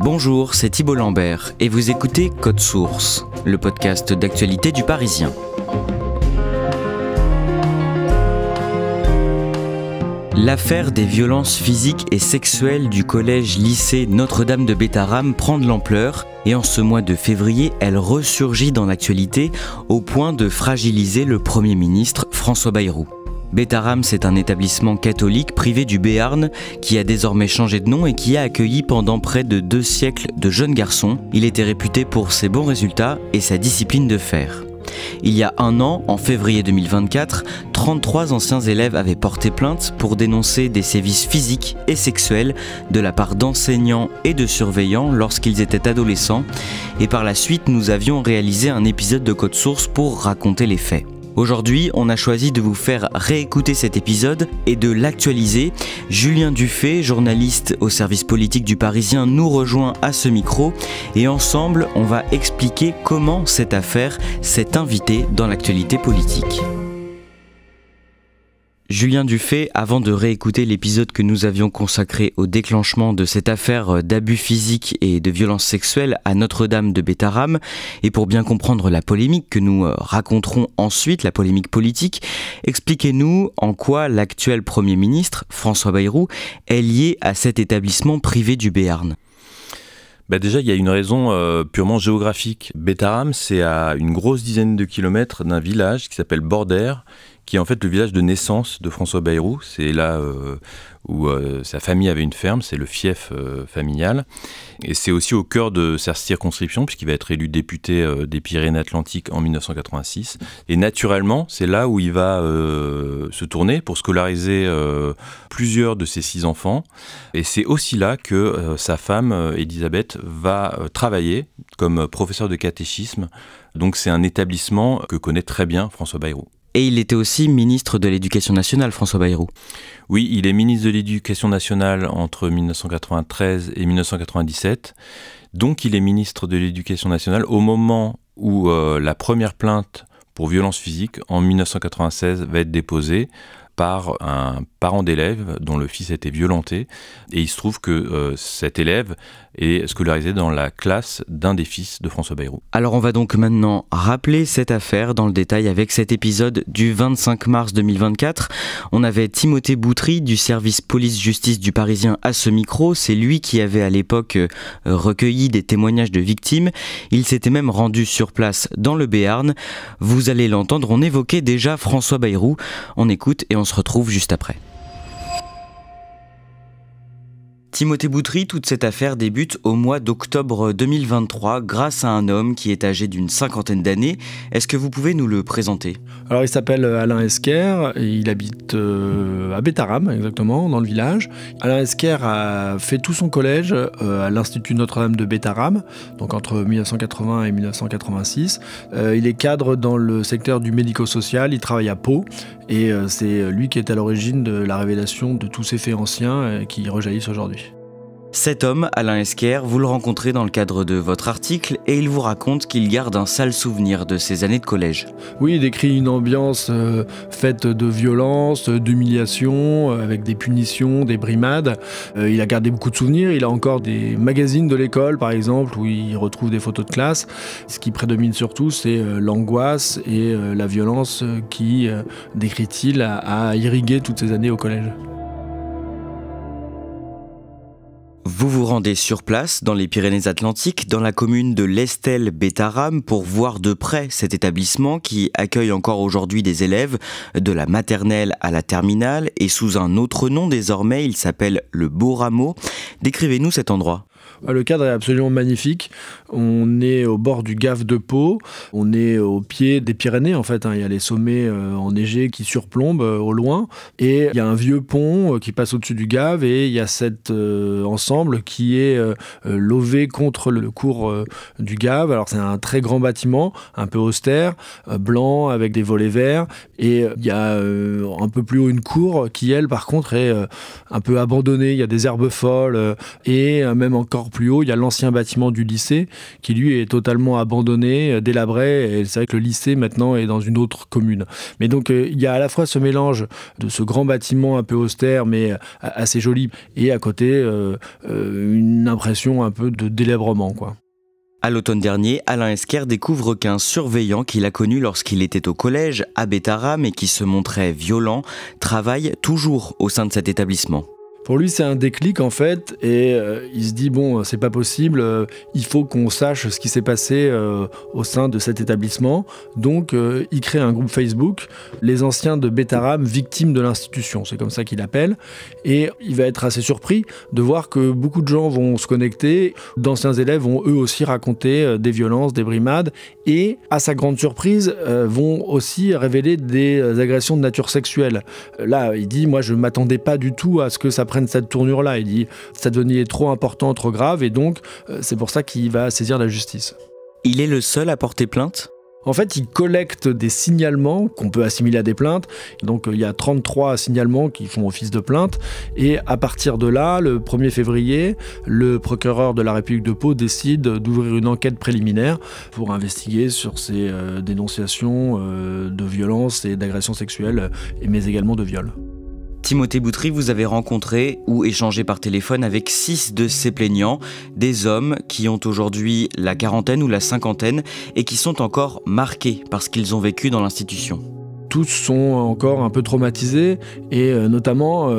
Bonjour, c'est Thibault Lambert et vous écoutez Code Source, le podcast d'actualité du Parisien. L'affaire des violences physiques et sexuelles du collège-lycée Notre-Dame de Bétharram prend de l'ampleur et en ce mois de février, elle ressurgit dans l'actualité au point de fragiliser le Premier ministre François Bayrou. Bétharram, c'est un établissement catholique privé du Béarn qui a désormais changé de nom et qui a accueilli pendant près de 2 siècles de jeunes garçons. Il était réputé pour ses bons résultats et sa discipline de fer. Il y a un an, en février 2024, 33 anciens élèves avaient porté plainte pour dénoncer des sévices physiques et sexuels de la part d'enseignants et de surveillants lorsqu'ils étaient adolescents. Et par la suite, nous avions réalisé un épisode de Code Source pour raconter les faits. Aujourd'hui, on a choisi de vous faire réécouter cet épisode et de l'actualiser. Julien Dufay, journaliste au service politique du Parisien, nous rejoint à ce micro et ensemble, on va expliquer comment cette affaire s'est invitée dans l'actualité politique. Julien Dufay, avant de réécouter l'épisode que nous avions consacré au déclenchement de cette affaire d'abus physiques et de violences sexuelles à Notre-Dame de Bétharram, et pour bien comprendre la polémique que nous raconterons ensuite, la polémique politique, expliquez-nous en quoi l'actuel Premier ministre, François Bayrou, est lié à cet établissement privé du Béarn. Déjà, il y a une raison purement géographique. Bétharram, c'est à une grosse dizaine de kilomètres d'un village qui s'appelle Bordère, qui est en fait le village de naissance de François Bayrou. C'est là où sa famille avait une ferme, c'est le fief familial. Et c'est aussi au cœur de sa circonscription, puisqu'il va être élu député des Pyrénées-Atlantiques en 1986. Et naturellement, c'est là où il va se tourner pour scolariser plusieurs de ses 6 enfants. Et c'est aussi là que sa femme, Elisabeth, va travailler comme professeur de catéchisme. Donc c'est un établissement que connaît très bien François Bayrou. Et il était aussi ministre de l'Éducation nationale, François Bayrou. Oui, il est ministre de l'Éducation nationale entre 1993 et 1997. Donc il est ministre de l'Éducation nationale au moment où la première plainte pour violence physique en 1996 va être déposée par un parent d'élève dont le fils a été violenté. Et il se trouve que cet élève est scolarisé dans la classe d'un des fils de François Bayrou. Alors on va donc maintenant rappeler cette affaire dans le détail avec cet épisode du 25 mars 2024. On avait Timothée Boutry du service police-justice du Parisien à ce micro. C'est lui qui avait à l'époque recueilli des témoignages de victimes. Il s'était même rendu sur place dans le Béarn. Vous allez l'entendre, on évoquait déjà François Bayrou. On écoute et on se retrouve juste après. Timothée Boutry, toute cette affaire débute au mois d'octobre 2023 grâce à un homme qui est âgé d'une 50aine d'années. Est-ce que vous pouvez nous le présenter ? Alors il s'appelle Alain Esquer et il habite à Bétharram exactement, dans le village. Alain Esquer a fait tout son collège à l'Institut Notre-Dame de Bétharram, donc entre 1980 et 1986. Il est cadre dans le secteur du médico-social, il travaille à Pau et c'est lui qui est à l'origine de la révélation de tous ces faits anciens qui rejaillissent aujourd'hui. Cet homme, Alain Esquer, vous le rencontrez dans le cadre de votre article et il vous raconte qu'il garde un sale souvenir de ses années de collège. Oui, il décrit une ambiance faite de violence, d'humiliation, avec des punitions, des brimades. Il a gardé beaucoup de souvenirs, il a encore des magazines de l'école par exemple où il retrouve des photos de classe. Ce qui prédomine surtout, c'est l'angoisse et la violence qui, décrit-il, a irrigué toutes ces années au collège. Vous vous rendez sur place, dans les Pyrénées-Atlantiques, dans la commune de l'Estel-Bétharram, pour voir de près cet établissement qui accueille encore aujourd'hui des élèves de la maternelle à la terminale et sous un autre nom désormais, il s'appelle le Beau Rameau. Décrivez-nous cet endroit. Le cadre est absolument magnifique. On est au bord du Gave de Pau. On est au pied des Pyrénées, en fait. Il y a les sommets enneigés qui surplombent au loin. Et il y a un vieux pont qui passe au-dessus du Gave. Et il y a cet ensemble qui est lové contre le cours du Gave. Alors, c'est un très grand bâtiment, un peu austère, blanc, avec des volets verts. Et il y a un peu plus haut une cour qui, elle, par contre, est un peu abandonnée. Il y a des herbes folles et même en encore plus haut, il y a l'ancien bâtiment du lycée qui, lui, est totalement abandonné, délabré. Et c'est vrai que le lycée, maintenant, est dans une autre commune. Mais donc, il y a à la fois ce mélange de ce grand bâtiment un peu austère, mais assez joli, et à côté, une impression un peu de délabrement, quoi. À l'automne dernier, Alain Esquer découvre qu'un surveillant qu'il a connu lorsqu'il était au collège à Bétharram et qui se montrait violent, travaille toujours au sein de cet établissement. Pour lui, c'est un déclic en fait, et il se dit bon, c'est pas possible, il faut qu'on sache ce qui s'est passé au sein de cet établissement. Donc, il crée un groupe Facebook, les anciens de Bétharram victimes de l'institution, c'est comme ça qu'il appelle, et il va être assez surpris de voir que beaucoup de gens vont se connecter, d'anciens élèves vont eux aussi raconter des violences, des brimades, et à sa grande surprise, vont aussi révéler des agressions de nature sexuelle. Là, il dit, moi je m'attendais pas du tout à ce que ça prenne cette tournure-là. Il dit ça devenait trop important, trop grave, et donc c'est pour ça qu'il va saisir la justice. Il est le seul à porter plainte ? En fait, il collecte des signalements qu'on peut assimiler à des plaintes. Donc, il y a 33 signalements qui font office de plainte. Et à partir de là, le 1er février, le procureur de la République de Pau décide d'ouvrir une enquête préliminaire pour investiguer sur ces dénonciations de violences et d'agressions sexuelles, mais également de viols. Timothée Boutry, vous avez rencontré ou échangé par téléphone avec 6 de ces plaignants, des hommes qui ont aujourd'hui la quarantaine ou la cinquantaine et qui sont encore marqués par ce qu'ils ont vécu dans l'institution. Tous sont encore un peu traumatisés et notamment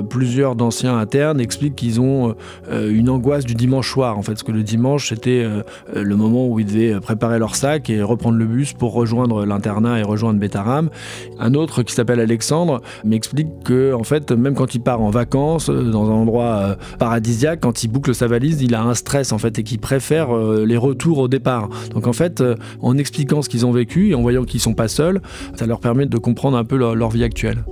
plusieurs d'anciens internes expliquent qu'ils ont une angoisse du dimanche soir. En fait, parce que le dimanche, c'était le moment où ils devaient préparer leur sac et reprendre le bus pour rejoindre l'internat et rejoindre Bétharram. Un autre qui s'appelle Alexandre m'explique que, en fait, même quand il part en vacances dans un endroit paradisiaque, quand il boucle sa valise, il a un stress en fait et qu'il préfère les retours au départ. Donc en fait, en expliquant ce qu'ils ont vécu et en voyant qu'ils sont pas seuls, ça leur permet de comprendre un peu leur vie actuelle.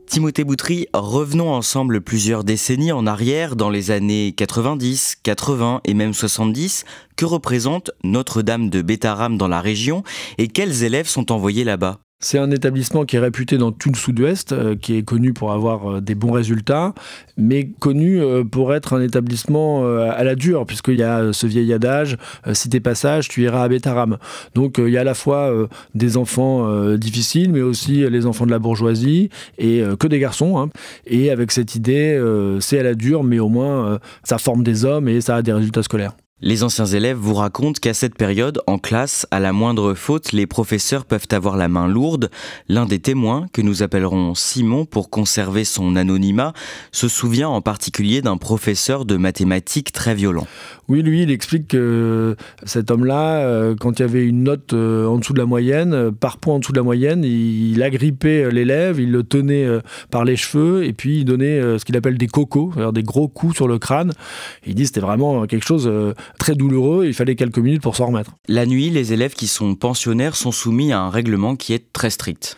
Timothée Boutry, revenons ensemble plusieurs décennies en arrière, dans les années 90, 80 et même 70. Que représente Notre-Dame de Bétharram dans la région et quels élèves sont envoyés là-bas ? C'est un établissement qui est réputé dans tout le sud-ouest, qui est connu pour avoir des bons résultats, mais connu pour être un établissement à la dure, puisqu'il y a ce vieil adage, si t'es pas sage, tu iras à Bétharram. Donc il y a à la fois des enfants difficiles, mais aussi les enfants de la bourgeoisie, et que des garçons. Hein. Et avec cette idée, c'est à la dure, mais au moins ça forme des hommes et ça a des résultats scolaires. Les anciens élèves vous racontent qu'à cette période, en classe, à la moindre faute, les professeurs peuvent avoir la main lourde. L'un des témoins, que nous appellerons Simon pour conserver son anonymat, se souvient en particulier d'un professeur de mathématiques très violent. Oui, lui, il explique que cet homme-là, quand il y avait une note en dessous de la moyenne, par point en dessous de la moyenne, il agrippait l'élève, il le tenait par les cheveux et puis il donnait ce qu'il appelle des cocos, c'est-à-dire des gros coups sur le crâne. Il dit que c'était vraiment quelque chose très douloureux, il fallait quelques minutes pour s'en remettre. La nuit, les élèves qui sont pensionnaires sont soumis à un règlement qui est très strict.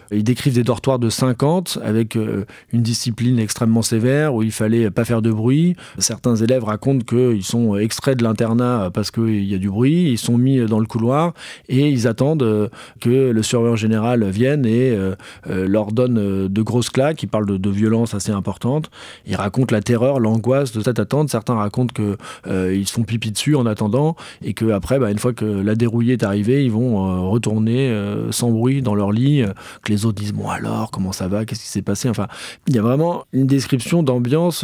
Ils décrivent des dortoirs de 50 avec une discipline extrêmement sévère où il fallait pas faire de bruit. Certains élèves racontent qu'ils sont extraits de l'internat parce qu'il y a du bruit, ils sont mis dans le couloir et ils attendent que le surveillant général vienne et leur donne de grosses claques. Ils parlent de violences assez importantes. Ils racontent la terreur, l'angoisse de cette attente. Certains racontent qu'ils se font pipi dessus en attendant et qu'après, une fois que la dérouillée est arrivée, ils vont retourner sans bruit dans leur lit, que les autres disent bon alors comment ça va, qu'est-ce qui s'est passé, enfin il y a vraiment une description d'ambiance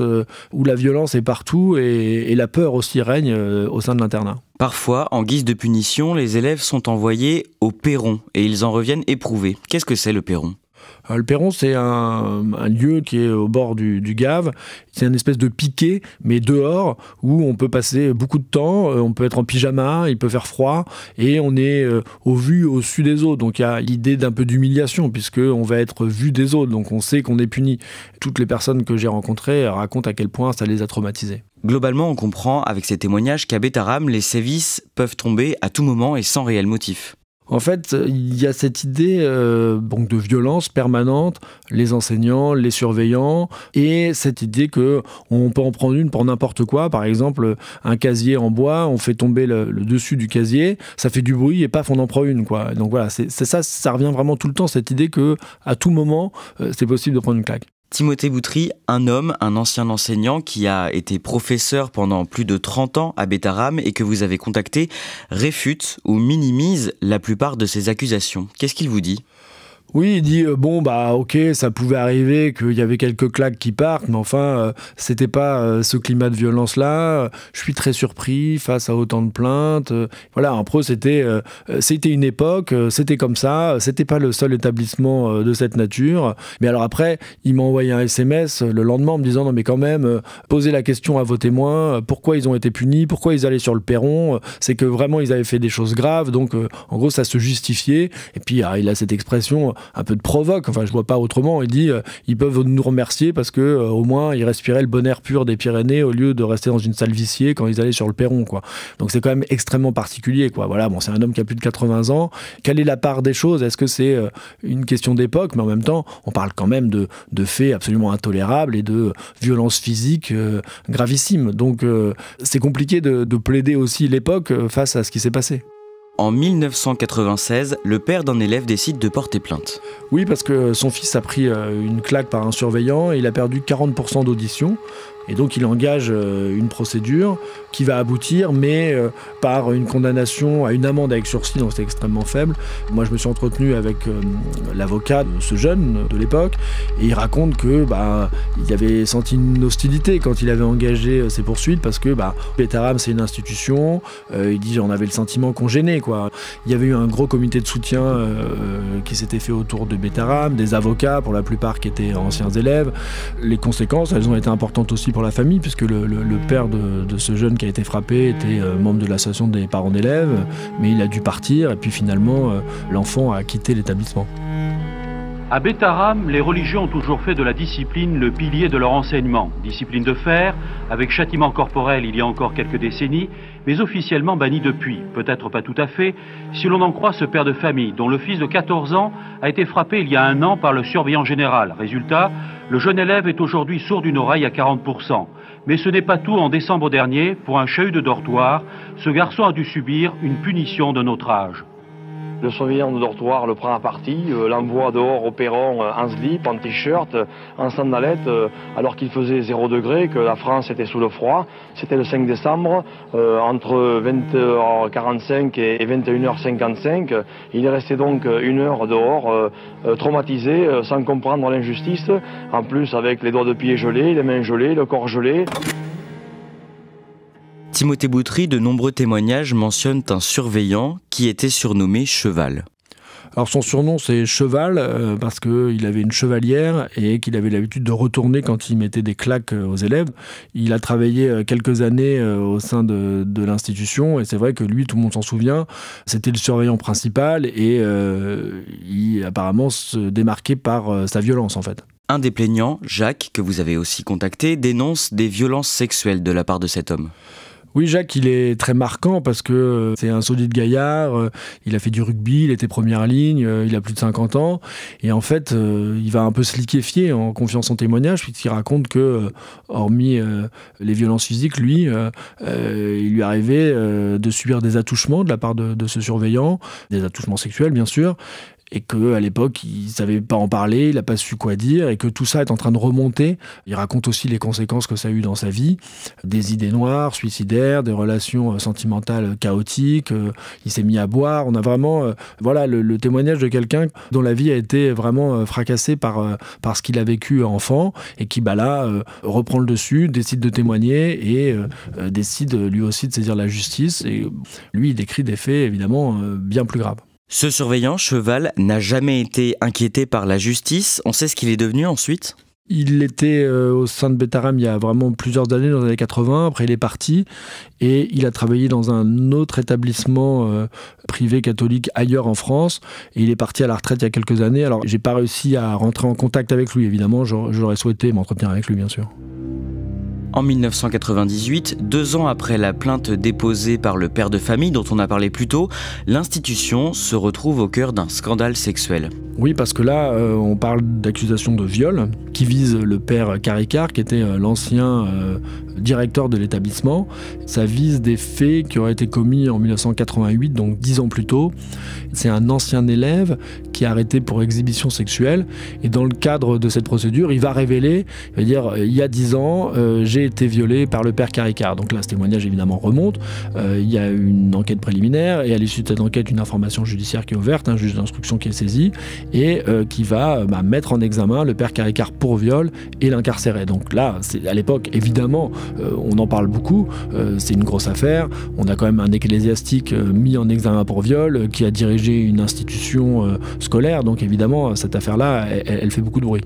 où la violence est partout et la peur aussi règne au sein de l'internat. Parfois, en guise de punition, les élèves sont envoyés au perron et ils en reviennent éprouvés. Qu'est-ce que c'est le perron ? Le perron, c'est un lieu qui est au bord du Gave. C'est une espèce de piquet, mais dehors, où on peut passer beaucoup de temps. On peut être en pyjama, il peut faire froid, et on est au vu au-dessus des autres. Donc il y a l'idée d'un peu d'humiliation, puisqu'on va être vu des autres, donc on sait qu'on est puni. Toutes les personnes que j'ai rencontrées racontent à quel point ça les a traumatisés. Globalement, on comprend avec ces témoignages qu'à Bétharram, les sévices peuvent tomber à tout moment et sans réel motif. En fait, il y a cette idée donc de violence permanente, les enseignants, les surveillants, et cette idée qu'on peut en prendre une pour n'importe quoi. Par exemple, un casier en bois, on fait tomber le dessus du casier, ça fait du bruit et paf, on en prend une, quoi. Donc voilà, c'est ça revient vraiment tout le temps, cette idée qu'à tout moment, c'est possible de prendre une claque. Timothée Boutry, un homme, un ancien enseignant qui a été professeur pendant plus de 30 ans à Bétharram et que vous avez contacté, réfute ou minimise la plupart de ces accusations. Qu'est-ce qu'il vous dit ? Oui, il dit ok, ça pouvait arriver qu'il y avait quelques claques qui partent, mais enfin, c'était pas ce climat de violence-là. Je suis très surpris face à autant de plaintes. Voilà, en pro, c'était une époque, c'était comme ça. C'était pas le seul établissement de cette nature. Mais alors après, il m'a envoyé un SMS le lendemain en me disant non mais quand même, posez la question à vos témoins. Pourquoi ils ont été punis ? Pourquoi ils allaient sur le perron ? C'est que vraiment ils avaient fait des choses graves. Donc en gros, ça se justifiait. Et puis il a cette expression un peu de provoque, enfin je vois pas autrement, il dit ils peuvent nous remercier parce que au moins ils respiraient le bon air pur des Pyrénées au lieu de rester dans une salle viciée quand ils allaient sur le perron, quoi. Donc c'est quand même extrêmement particulier, quoi. Voilà, bon, c'est un homme qui a plus de 80 ans. Quelle est la part des choses ? Est-ce que c'est une question d'époque ? Mais en même temps, on parle quand même de faits absolument intolérables et de violences physiques gravissimes. Donc c'est compliqué de plaider aussi l'époque face à ce qui s'est passé. En 1996, le père d'un élève décide de porter plainte. Oui, parce que son fils a pris une claque par un surveillant et il a perdu 40% d'audition. Et donc il engage une procédure qui va aboutir, mais par une condamnation à une amende avec sursis, donc c'est extrêmement faible. Moi je me suis entretenu avec l'avocat de ce jeune de l'époque, et il raconte que il avait senti une hostilité quand il avait engagé ces poursuites, parce que Bétharram c'est une institution, il dit on avait le sentiment qu'on gênait, quoi. Il y avait eu un gros comité de soutien qui s'était fait autour de Bétharram, des avocats pour la plupart qui étaient anciens élèves. Les conséquences, elles ont été importantes aussi pour la famille, puisque le père de ce jeune qui a été frappé était membre de l'association des parents d'élèves, mais il a dû partir et puis finalement l'enfant a quitté l'établissement. À Bétharram, les religieux ont toujours fait de la discipline le pilier de leur enseignement. Discipline de fer, avec châtiment corporel il y a encore quelques décennies, mais officiellement bannie depuis. Peut-être pas tout à fait, si l'on en croit ce père de famille, dont le fils de 14 ans a été frappé il y a 1 an par le surveillant général. Résultat, le jeune élève est aujourd'hui sourd d'une oreille à 40%. Mais ce n'est pas tout. En décembre dernier, pour un chahut de dortoir, ce garçon a dû subir une punition d'un autre âge. Le surveillant de dortoir le prend à partie, l'envoie dehors au perron en slip, en t-shirt, en sandalette, alors qu'il faisait 0 degré, que la France était sous le froid. C'était le 5 décembre, entre 20h45 et 21h55. Il est resté donc 1 heure dehors, traumatisé, sans comprendre l'injustice. En plus, avec les doigts de pied gelés, les mains gelées, le corps gelé. Timothée Boutry, de nombreux témoignages mentionnent un surveillant qui était surnommé Cheval. Alors son surnom c'est Cheval parce qu'il avait une chevalière et qu'il avait l'habitude de retourner quand il mettait des claques aux élèves. Il a travaillé quelques années au sein de l'institution et c'est vrai que lui, tout le monde s'en souvient, c'était le surveillant principal et il apparemment se démarquait par sa violence en fait. Un des plaignants, Jacques, que vous avez aussi contacté, dénonce des violences sexuelles de la part de cet homme. Oui, Jacques, il est très marquant parce que c'est un solide gaillard, il a fait du rugby, il était première ligne, il a plus de 50 ans. Et en fait, il va un peu se liquéfier en confiant son témoignage, puisqu'il raconte que, hormis les violences physiques, lui, il lui arrivait de subir des attouchements de la part de ce surveillant, des attouchements sexuels, bien sûr. Et qu'à l'époque, il ne savait pas en parler, il n'a pas su quoi dire, et que tout ça est en train de remonter. Il raconte aussi les conséquences que ça a eu dans sa vie, des idées noires, suicidaires, des relations sentimentales chaotiques, il s'est mis à boire. On a vraiment le témoignage de quelqu'un dont la vie a été vraiment fracassée par ce qu'il a vécu enfant, et qui reprend le dessus, décide de témoigner, et décide lui aussi de saisir la justice. Et lui, il décrit des faits évidemment bien plus graves. Ce surveillant, Cheval, n'a jamais été inquiété par la justice. On sait ce qu'il est devenu ensuite ? Il était au sein de Bétharram il y a vraiment plusieurs années, dans les années 80. Après, il est parti et il a travaillé dans un autre établissement privé catholique ailleurs en France. Et il est parti à la retraite il y a quelques années. Alors, j'ai pas réussi à rentrer en contact avec lui, évidemment. J'aurais souhaité m'entretenir avec lui, bien sûr. En 1998, 2 ans après la plainte déposée par le père de famille dont on a parlé plus tôt, l'institution se retrouve au cœur d'un scandale sexuel. Oui, parce que là, on parle d'accusations de viol qui visent le père Caricart, qui était l'ancien directeur de l'établissement. Ça vise des faits qui auraient été commis en 1988, donc 10 ans plus tôt. C'est un ancien élève qui est arrêté pour exhibition sexuelle. Et dans le cadre de cette procédure, il va révéler, il va dire, il y a 10 ans, j'ai été violé par le père Caricart. Donc là, ce témoignage, évidemment, remonte. Il y a une enquête préliminaire et à l'issue de cette enquête, une information judiciaire qui est ouverte, un juge d'instruction qui est saisi et qui va mettre en examen le père Caricart pour viol et l'incarcérer. Donc là, à l'époque, évidemment, on en parle beaucoup, c'est une grosse affaire. On a quand même un ecclésiastique mis en examen pour viol qui a dirigé une institution scolaire. Donc évidemment, cette affaire-là, elle fait beaucoup de bruit.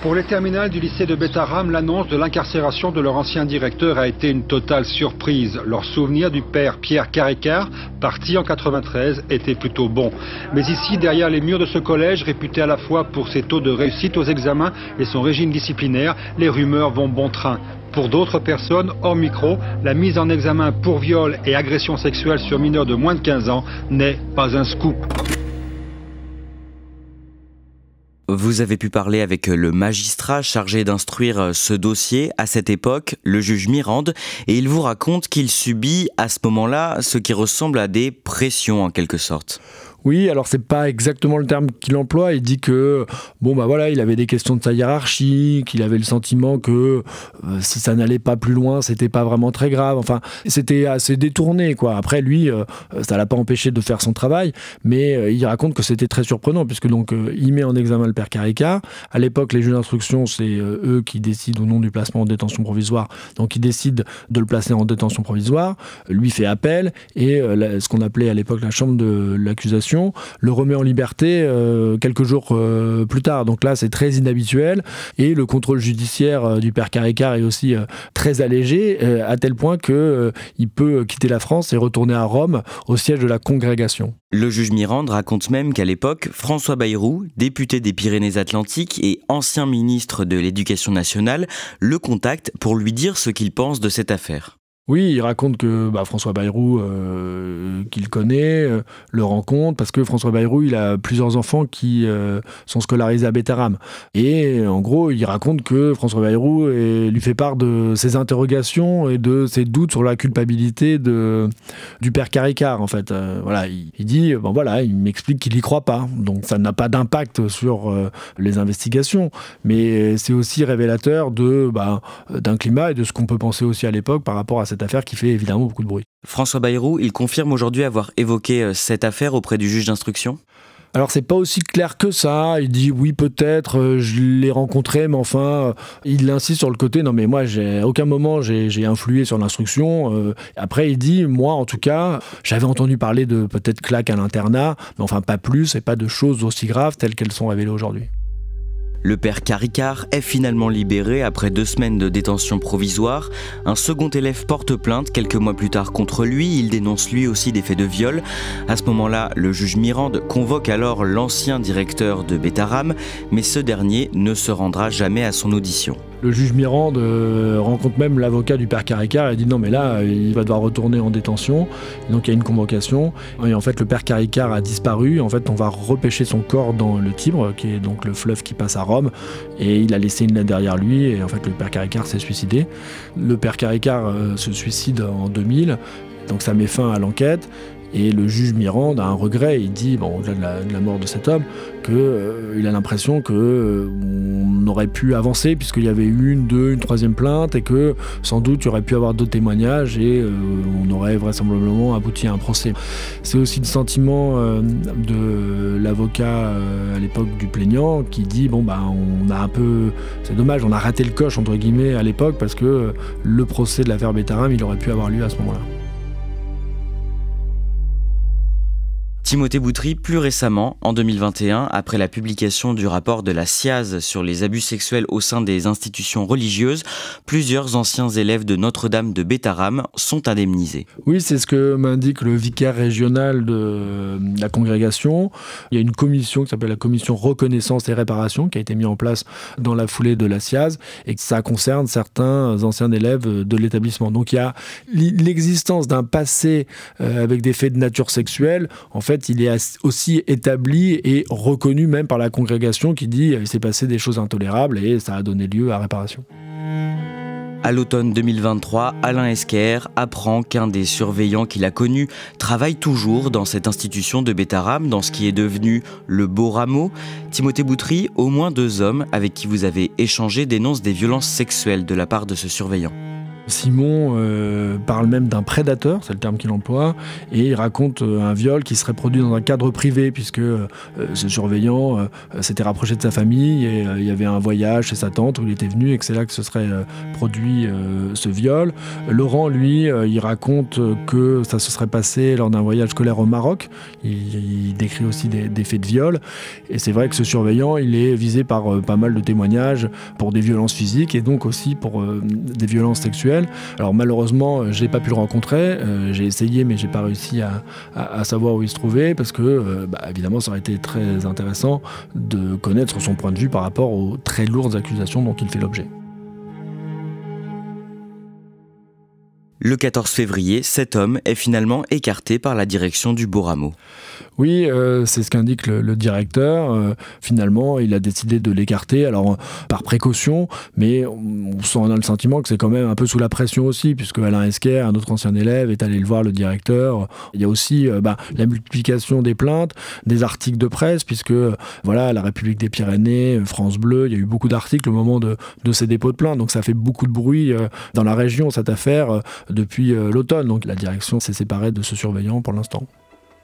Pour les terminales du lycée de Bétharram, l'annonce de l'incarcération de leur ancien directeur a été une totale surprise. Leur souvenir du père Pierre Caricart, parti en 93, était plutôt bon. Mais ici, derrière les murs de ce collège, réputé à la fois pour ses taux de réussite aux examens et son régime disciplinaire, les rumeurs vont bon train. Pour d'autres personnes, hors micro, la mise en examen pour viol et agression sexuelle sur mineurs de moins de 15 ans n'est pas un scoop. Vous avez pu parler avec le magistrat chargé d'instruire ce dossier à cette époque, le juge Mirande, et il vous raconte qu'il subit à ce moment-là ce qui ressemble à des pressions en quelque sorte. Oui, alors c'est pas exactement le terme qu'il emploie. Il dit que il avait des questions de sa hiérarchie, qu'il avait le sentiment que si ça n'allait pas plus loin, c'était pas vraiment très grave. Enfin, c'était assez détourné, quoi. Après, lui, ça l'a pas empêché de faire son travail, mais il raconte que c'était très surprenant puisque donc il met en examen le père Caricart. À l'époque, les juges d'instruction, c'est eux qui décident au nom du placement en détention provisoire. Donc, ils décident de le placer en détention provisoire. Lui fait appel et ce qu'on appelait à l'époque la chambre de l'accusation le remet en liberté quelques jours plus tard. Donc là, c'est très inhabituel et le contrôle judiciaire du père Caricart est aussi très allégé à tel point qu'il peut quitter la France et retourner à Rome au siège de la congrégation. Le juge Mirande raconte même qu'à l'époque, François Bayrou, député des Pyrénées-Atlantiques et ancien ministre de l'Éducation nationale, le contacte pour lui dire ce qu'il pense de cette affaire. Oui, il raconte que François Bayrou, qu'il connaît, le rencontre, parce que François Bayrou, il a plusieurs enfants qui sont scolarisés à Bétharram. Et en gros, il raconte que François Bayrou lui fait part de ses interrogations et de ses doutes sur la culpabilité du père Caricart, en fait. Il dit, il m'explique qu'il y croit pas. Donc ça n'a pas d'impact sur les investigations. Mais c'est aussi révélateur d'un climat et de ce qu'on peut penser aussi à l'époque par rapport à cette affaire qui fait évidemment beaucoup de bruit. François Bayrou, il confirme aujourd'hui avoir évoqué cette affaire auprès du juge d'instruction ? Alors c'est pas aussi clair que ça, il dit oui peut-être, je l'ai rencontré, mais enfin, il insiste sur le côté, non mais moi à aucun moment j'ai influé sur l'instruction. Après il dit, moi en tout cas, j'avais entendu parler de peut-être claques à l'internat, mais enfin pas plus et pas de choses aussi graves telles qu'elles sont révélées aujourd'hui. Le père Caricart est finalement libéré après 2 semaines de détention provisoire. Un second élève porte plainte quelques mois plus tard contre lui. Il dénonce lui aussi des faits de viol. À ce moment-là, le juge Mirande convoque alors l'ancien directeur de Bétharram, mais ce dernier ne se rendra jamais à son audition. Le juge Mirande rencontre même l'avocat du père Caricart et dit non mais là il va devoir retourner en détention. Et donc il y a une convocation et en fait le père Caricart a disparu. En fait on va repêcher son corps dans le Tibre qui est donc le fleuve qui passe à Rome et il a laissé une lettre derrière lui et en fait le père Caricart s'est suicidé. Le père Caricart se suicide en 2000 donc ça met fin à l'enquête. Et le juge Mirande a un regret, il dit, au-delà de la mort de cet homme, qu'il a l'impression qu'on aurait pu avancer puisqu'il y avait eu une troisième plainte et que sans doute il y aurait pu avoir d'autres témoignages et on aurait vraisemblablement abouti à un procès. C'est aussi le sentiment de l'avocat à l'époque du plaignant qui dit, on a un peu, c'est dommage, on a raté le coche entre guillemets à l'époque parce que le procès de l'affaire Bétharram, il aurait pu avoir lieu à ce moment-là. Timothée Boutry, plus récemment, en 2021, après la publication du rapport de la SIAZ sur les abus sexuels au sein des institutions religieuses, plusieurs anciens élèves de Notre-Dame de Bétharram sont indemnisés. Oui, c'est ce que m'indique le vicaire régional de la congrégation. Il y a une commission qui s'appelle la commission reconnaissance et réparation qui a été mise en place dans la foulée de la SIAZ et que ça concerne certains anciens élèves de l'établissement. Donc il y a l'existence d'un passé avec des faits de nature sexuelle. En fait, il est aussi établi et reconnu même par la congrégation qui dit qu'il s'est passé des choses intolérables et ça a donné lieu à réparation. À l'automne 2023, Alain Esquer apprend qu'un des surveillants qu'il a connu travaille toujours dans cette institution de Bétharram, dans ce qui est devenu le Beau Rameau. Timothée Boutry, au moins 2 hommes avec qui vous avez échangé dénoncent des violences sexuelles de la part de ce surveillant. Simon parle même d'un prédateur, c'est le terme qu'il emploie, et il raconte un viol qui serait produit dans un cadre privé, puisque ce surveillant s'était rapproché de sa famille, et il y avait un voyage chez sa tante où il était venu, et que c'est là que se serait produit ce viol. Laurent, lui, il raconte que ça se serait passé lors d'un voyage scolaire au Maroc. Il décrit aussi des faits de viol, et c'est vrai que ce surveillant, il est visé par pas mal de témoignages pour des violences physiques, et donc aussi pour des violences sexuelles. Alors malheureusement, je n'ai pas pu le rencontrer, j'ai essayé mais j'ai pas réussi à savoir où il se trouvait parce que évidemment ça aurait été très intéressant de connaître son point de vue par rapport aux très lourdes accusations dont il fait l'objet. Le 14 février, cet homme est finalement écarté par la direction du Beau Rameau. Oui, c'est ce qu'indique le directeur. Finalement, il a décidé de l'écarter, alors par précaution, mais on a le sentiment que c'est quand même un peu sous la pression aussi, puisque Alain Esquer, un autre ancien élève, est allé le voir, le directeur. Il y a aussi la multiplication des plaintes, des articles de presse, puisque voilà, la République des Pyrénées, France Bleu, il y a eu beaucoup d'articles au moment de ces dépôts de plaintes, donc ça fait beaucoup de bruit dans la région, cette affaire, depuis l'automne. Donc la direction s'est séparée de ce surveillant pour l'instant.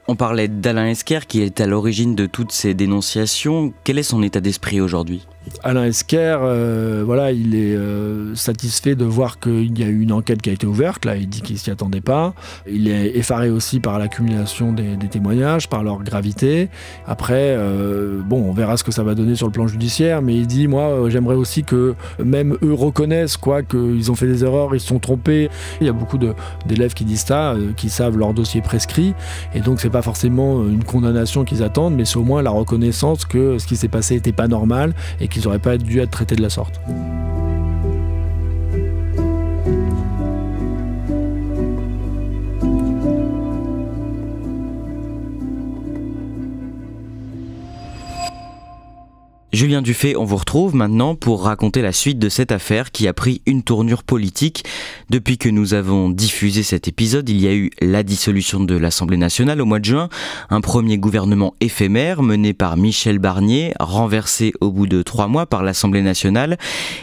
On parlait d'Alain Esquer qui est à l'origine de toutes ces dénonciations. Quel est son état d'esprit aujourd'hui ? Alain Esquer, il est satisfait de voir qu'il y a eu une enquête qui a été ouverte. Là, il dit qu'il ne s'y attendait pas. Il est effaré aussi par l'accumulation des témoignages, par leur gravité. Après, on verra ce que ça va donner sur le plan judiciaire, mais il dit, moi, j'aimerais aussi que même eux reconnaissent qu'ils ont fait des erreurs, ils se sont trompés. Il y a beaucoup d'élèves qui disent ça, qui savent leur dossier prescrit, et donc c'est pas forcément une condamnation qu'ils attendent, mais c'est au moins la reconnaissance que ce qui s'est passé n'était pas normal et qu'ils n'auraient pas dû être traités de la sorte. Julien Dufay, on vous retrouve maintenant pour raconter la suite de cette affaire qui a pris une tournure politique. Depuis que nous avons diffusé cet épisode, il y a eu la dissolution de l'Assemblée nationale au mois de juin, un premier gouvernement éphémère mené par Michel Barnier, renversé au bout de 3 mois par l'Assemblée nationale,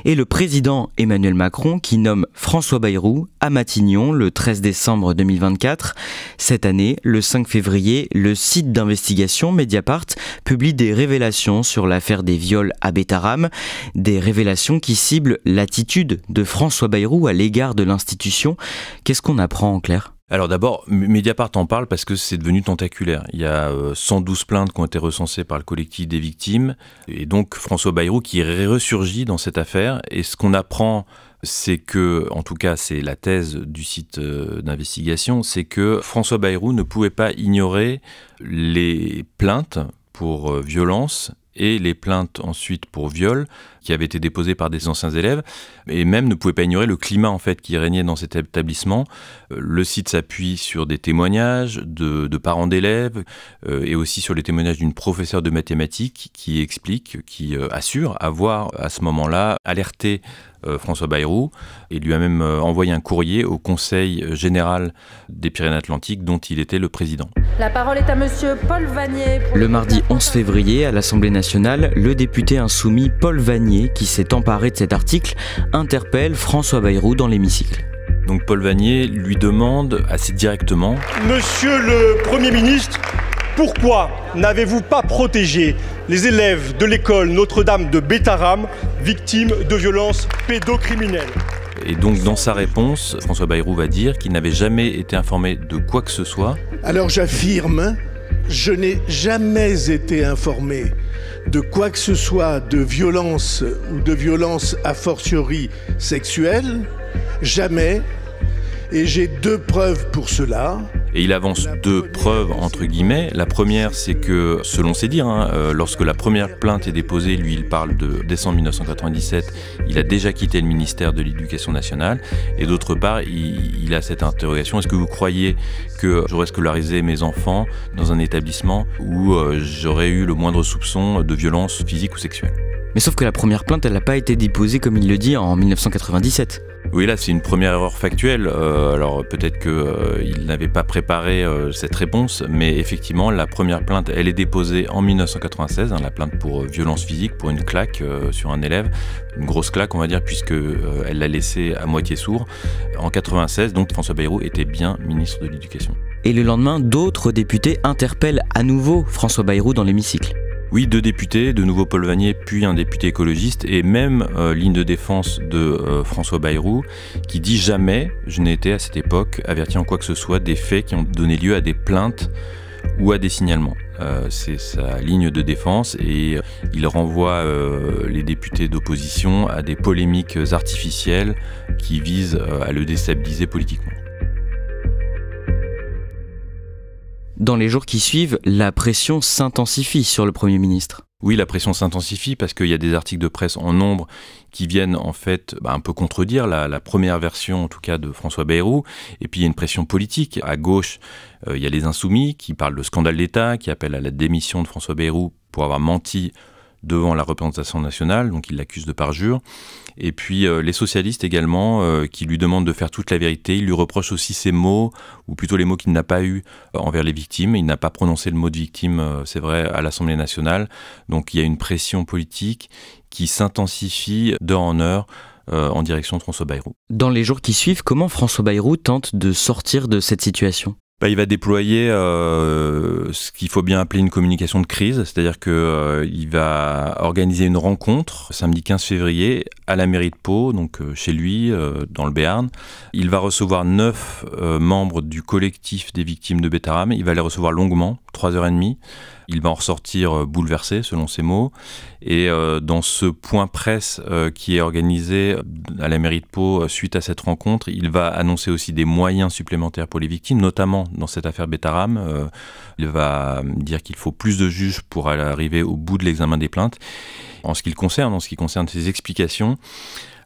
et le président Emmanuel Macron qui nomme François Bayrou à Matignon le 13 décembre 2024. Cette année, le 5 février, le site d'investigation Mediapart publie des révélations sur l'affaire des viols à Bétharram, des révélations qui ciblent l'attitude de François Bayrou à l'égard de l'institution. Qu'est-ce qu'on apprend en clair ? Alors d'abord, Mediapart en parle parce que c'est devenu tentaculaire. Il y a 112 plaintes qui ont été recensées par le collectif des victimes, et donc François Bayrou qui ressurgit dans cette affaire. Et ce qu'on apprend, c'est que, en tout cas c'est la thèse du site d'investigation, c'est que François Bayrou ne pouvait pas ignorer les plaintes pour violence et les plaintes ensuite pour viol qui avaient été déposées par des anciens élèves, et même ne pouvait pas ignorer le climat en fait qui régnait dans cet établissement. Le site s'appuie sur des témoignages de parents d'élèves et aussi sur les témoignages d'une professeure de mathématiques qui explique, qui assure avoir à ce moment-là alerté François Bayrou et lui a même envoyé un courrier au Conseil général des Pyrénées-Atlantiques dont il était le président. La parole est à monsieur Paul Vannier. Le mardi 11 février, à l'Assemblée nationale, le député insoumis Paul Vannier, qui s'est emparé de cet article, interpelle François Bayrou dans l'hémicycle. Donc Paul Vannier lui demande assez directement « Monsieur le Premier ministre, pourquoi n'avez-vous pas protégé les élèves de l'école Notre-Dame de Bétharram, victimes de violences pédocriminelles ?» Et donc dans sa réponse, François Bayrou va dire qu'il n'avait jamais été informé de quoi que ce soit. Alors j'affirme Je n'ai jamais été informé de quoi que ce soit de violence ou de violence a fortiori sexuelle. Jamais. Et j'ai 2 preuves pour cela. Et il avance 2 preuves, entre guillemets. La première, c'est que, selon ses dires, lorsque la première plainte est déposée, lui, il parle de décembre 1997, il a déjà quitté le ministère de l'Éducation nationale. Et d'autre part, il a cette interrogation, est-ce que vous croyez que j'aurais scolarisé mes enfants dans un établissement où j'aurais eu le moindre soupçon de violence physique ou sexuelle? Mais sauf que la première plainte, elle n'a pas été déposée, comme il le dit, en 1997. Oui, là, c'est une première erreur factuelle. Alors, peut-être qu'il n'avait pas préparé cette réponse, mais effectivement, la première plainte, elle est déposée en 1996, la plainte pour violence physique, pour une claque sur un élève. Une grosse claque, on va dire, puisqu'elle l'a laissé à moitié sourd. En 96, donc, François Bayrou était bien ministre de l'Éducation. Et le lendemain, d'autres députés interpellent à nouveau François Bayrou dans l'hémicycle. Oui, 2 députés, de nouveau Paul Vannier, puis un député écologiste, et même ligne de défense de François Bayrou, qui dit « Jamais je n'ai été à cette époque averti en quoi que ce soit des faits qui ont donné lieu à des plaintes ou à des signalements ». C'est sa ligne de défense et il renvoie les députés d'opposition à des polémiques artificielles qui visent à le déstabiliser politiquement. Dans les jours qui suivent, la pression s'intensifie sur le Premier ministre. Oui, la pression s'intensifie parce qu'il y a des articles de presse en nombre qui viennent en fait un peu contredire la première version en tout cas de François Bayrou. Et puis il y a une pression politique. À gauche, il y a les Insoumis qui parlent de scandale d'État, qui appellent à la démission de François Bayrou pour avoir menti devant la représentation nationale, donc il l'accuse de parjure. Et puis les socialistes également, qui lui demandent de faire toute la vérité. Ils lui reprochent aussi ses mots, ou plutôt les mots qu'il n'a pas eus envers les victimes. Il n'a pas prononcé le mot de victime, c'est vrai, à l'Assemblée nationale. Donc il y a une pression politique qui s'intensifie d'heure en heure en direction de François Bayrou. Dans les jours qui suivent, comment François Bayrou tente de sortir de cette situation ? Il va déployer ce qu'il faut bien appeler une communication de crise, c'est-à-dire qu'il va organiser une rencontre samedi 15 février à la mairie de Pau, donc chez lui, dans le Béarn. Il va recevoir 9 membres du collectif des victimes de Bétharram. Il va les recevoir longuement, 3h30. Il va en ressortir bouleversé, selon ses mots. Et dans ce point presse qui est organisé à la mairie de Pau suite à cette rencontre, il va annoncer aussi des moyens supplémentaires pour les victimes, notamment dans cette affaire Bétharram. Il va dire qu'il faut plus de juges pour arriver au bout de l'examen des plaintes. En ce qui concerne ses explications,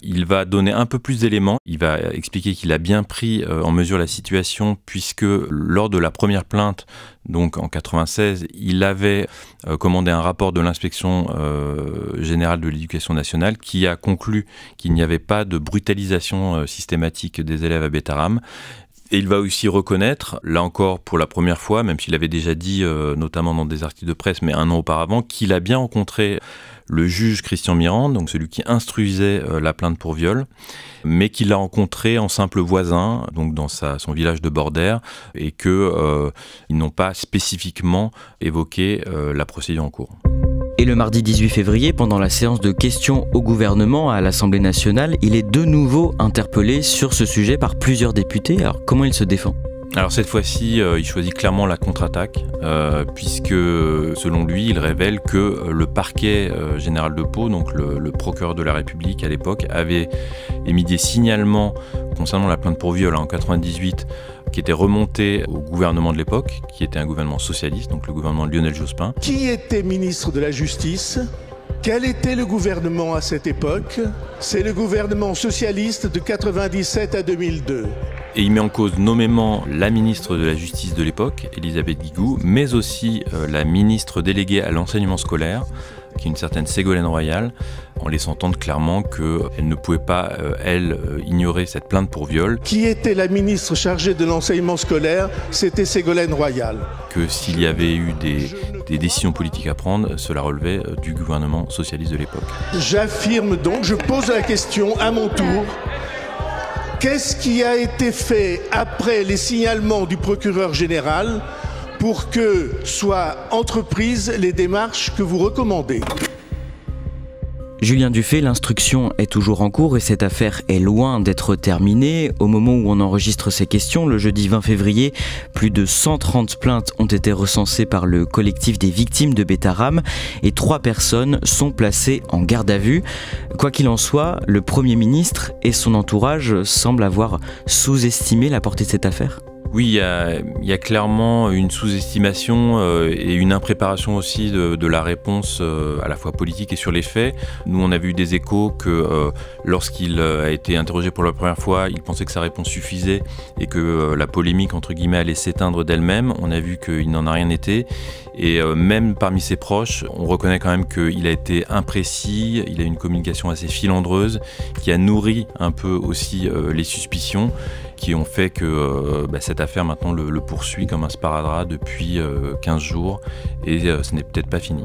il va donner un peu plus d'éléments. Il va expliquer qu'il a bien pris en mesure la situation puisque lors de la première plainte, donc en 96, il avait commandé un rapport de l'inspection générale de l'éducation nationale qui a conclu qu'il n'y avait pas de brutalisation systématique des élèves à Bétharram. Et il va aussi reconnaître, là encore pour la première fois, même s'il avait déjà dit, notamment dans des articles de presse, mais un an auparavant, qu'il a bien rencontré le juge Christian Mirand, donc celui qui instruisait la plainte pour viol, mais qu'il l'a rencontré en simple voisin, donc dans son village de Bordère, et qu'ils n'ont pas spécifiquement évoqué la procédure en cours. Et le mardi 18 février, pendant la séance de questions au gouvernement à l'Assemblée nationale, il est de nouveau interpellé sur ce sujet par plusieurs députés. Alors comment il se défend ? Alors cette fois-ci, il choisit clairement la contre-attaque, puisque selon lui, il révèle que le parquet général de Pau, donc le procureur de la République à l'époque, avait émis des signalements concernant la plainte pour viol en 1998, qui était remonté au gouvernement de l'époque, qui était un gouvernement socialiste, donc le gouvernement de Lionel Jospin. Qui était ministre de la Justice ? Quel était le gouvernement à cette époque ? C'est le gouvernement socialiste de 1997 à 2002. Et il met en cause nommément la ministre de la Justice de l'époque, Elisabeth Guigou, mais aussi la ministre déléguée à l'enseignement scolaire, qui est une certaine Ségolène Royal, en laissant entendre clairement qu'elle ne pouvait pas, ignorer cette plainte pour viol. Qui était la ministre chargée de l'enseignement scolaire ? C'était Ségolène Royal. Que s'il y avait eu des décisions politiques à prendre, cela relevait du gouvernement socialiste de l'époque. J'affirme donc, je pose la question à mon tour. Qu'est-ce qui a été fait après les signalements du procureur général pour que soient entreprises les démarches que vous recommandez ? Julien Dufay, l'instruction est toujours en cours et cette affaire est loin d'être terminée. Au moment où on enregistre ces questions, le jeudi 20 février, plus de 130 plaintes ont été recensées par le collectif des victimes de Betaram et 3 personnes sont placées en garde à vue. Quoi qu'il en soit, le Premier ministre et son entourage semblent avoir sous-estimé la portée de cette affaire. Oui, il y a clairement une sous-estimation et une impréparation aussi de la réponse à la fois politique et sur les faits. Nous, on a vu des échos que lorsqu'il a été interrogé pour la première fois, il pensait que sa réponse suffisait et que la polémique, entre guillemets, allait s'éteindre d'elle-même. On a vu qu'il n'en a rien été. Et même parmi ses proches, on reconnaît quand même qu'il a été imprécis, il a une communication assez filandreuse qui a nourri un peu aussi les suspicions qui ont fait que cette affaire maintenant le poursuit comme un sparadrap depuis 15 jours et ce n'est peut-être pas fini.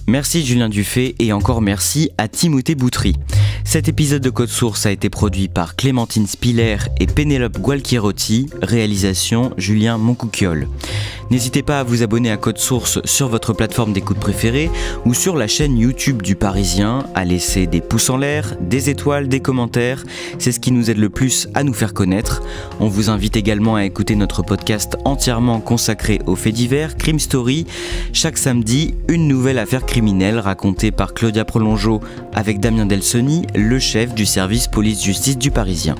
Merci Julien Dufay et encore merci à Timothée Boutry. Cet épisode de Code Source a été produit par Clémentine Spiller et Pénélope Gualquierotti, réalisation Julien Moncouquiol. N'hésitez pas à vous abonner à Code Source sur votre plateforme d'écoute préférée ou sur la chaîne YouTube du Parisien, à laisser des pouces en l'air, des étoiles, des commentaires, c'est ce qui nous aide le plus à nous faire connaître. On vous invite également à écouter notre podcast entièrement consacré aux faits divers, Crime Story. Chaque samedi, une nouvelle affaire criminelle racontée par Claudia Prolongeau avec Damien Delsoni, le chef du service police-justice du Parisien.